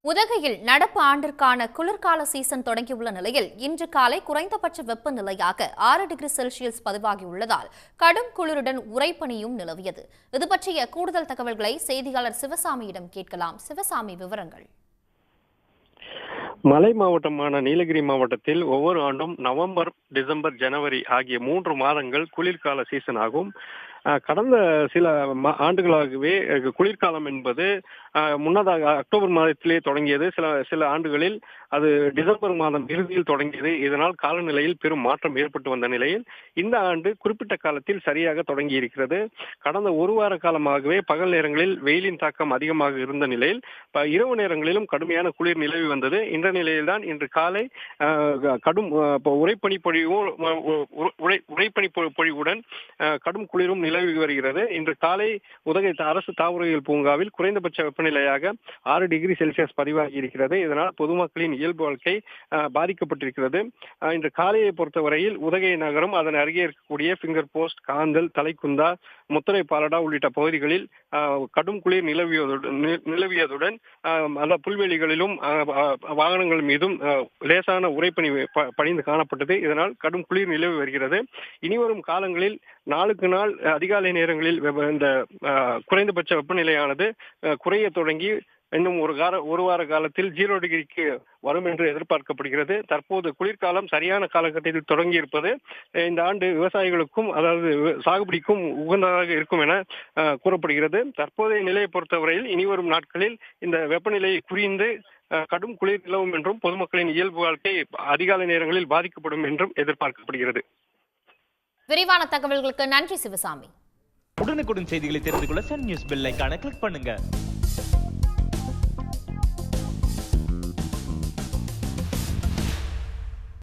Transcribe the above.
உதகையில் நடப்பு ஆண்டிற்கான குளிர்கால சீசன் தொடங்கியுள்ள நிலையில் இன்று காலை குறைந்தபட்ச வெப்பநிலையாக 6 டிகிரி செல்சியஸ் பதிவாகியுள்ளதால் கடும் குளிருடன் உறைபனியும் நிலவியது. இது பற்றிய கூடுதல் தகவல்களை செய்தியாளர் சிவசாமியிடம் கேட்கலாம். சிவசாமி, விவரங்கள். மலை மாவட்டமான நீலகிரி மாவட்டத்தில் ஒவ்வொரு ஆண்டும் நவம்பர், டிசம்பர், ஜனவரி ஆகிய 3 மாதங்கள் குளிர்கால சீசன் ஆகும். கடந்த சில ஆண்டுகளாகவே குளிர்காலம் என்பது முன்னதாக அக்டோபர் மாதத்திலே தொடங்கியது. சில ஆண்டுகளில் அது டிசம்பர் மாதம் இறுதியில் தொடங்கியது. இதனால் காலநிலையில் பெரும் மாற்றம் ஏற்பட்டு வந்த நிலையில் இந்த ஆண்டு குறிப்பிட்ட காலத்தில் சரியாக தொடங்கி இருக்கிறது. கடந்த ஒரு வார காலமாகவே பகல் நேரங்களில் வெயிலின் தாக்கம் அதிகமாக இருந்த நிலையில் இரவு நேரங்களிலும் கடுமையான குளிர் நிலவி வந்தது. இந்த நிலையில்தான் இன்று காலை கடும் உறைபனி பொழிவுடன் கடும் குளிரும் நிலவி வருகிறது. இன்று காலை உதகை அரசு தாவரவியல் பூங்காவில் குறைந்தபட்ச வெப்பநிலையாக 6 டிகிரி செல்சியஸ் பதிவாகி இருக்கிறது. இதனால் பொதுமக்களின் இயல்பு வாழ்க்கை பாதிக்கப்பட்டிருக்கிறது. இன்று காலையை பொறுத்தவரையில் உதகை நகரம், அதன் அருகே இருக்கக்கூடிய பிங்கர் போஸ்ட், காந்தல், தலைக்குந்தா, முத்தரை பாலடா உள்ளிட்ட பகுதிகளில் கடும் குளிர் நிலவியதுடன் அந்த புல்வெளிகளிலும் வாகனங்கள் மீதும் லேசான உறைபனி பணிந்து காணப்பட்டது. இதனால் கடும் குளிர் நிலவி வருகிறது. இனிவரும் காலங்களில் நாளுக்கு நாள் அதிகாலை நேரங்களில் இந்த குறைந்தபட்ச வெப்பநிலையானது குறைய தொடங்கி இன்னும் ஒரு வார காலத்தில் 0 டிகிரிக்கு வரும் என்று எதிர்பார்க்கப்படுகிறது. தற்போது குளிர்காலம் சரியான காலகட்டத்தில் தொடங்கி இருப்பது இந்த ஆண்டு விவசாயிகளுக்கும், அதாவது சாகுபடிக்கும் உகந்ததாக இருக்கும் என கூறப்படுகிறது. தற்போதைய நிலையை பொறுத்தவரையில் இனிவரும் நாட்களில் இந்த வெப்பநிலை குறைந்து கடும் குளிர் நிலவும் என்றும் பொதுமக்களின் இயல்பு வாழ்க்கை அதிகாலை நேரங்களில் பாதிக்கப்படும் என்றும் எதிர்பார்க்கப்படுகிறது. விரிவான தகவல்களுக்கு நன்றி சிவசாமி. உடனுக்குடன் செய்திகளை தெரிந்து கொள்ள சன் நியூஸ் பெல் ஐகானை கிளிக் பண்ணுங்க.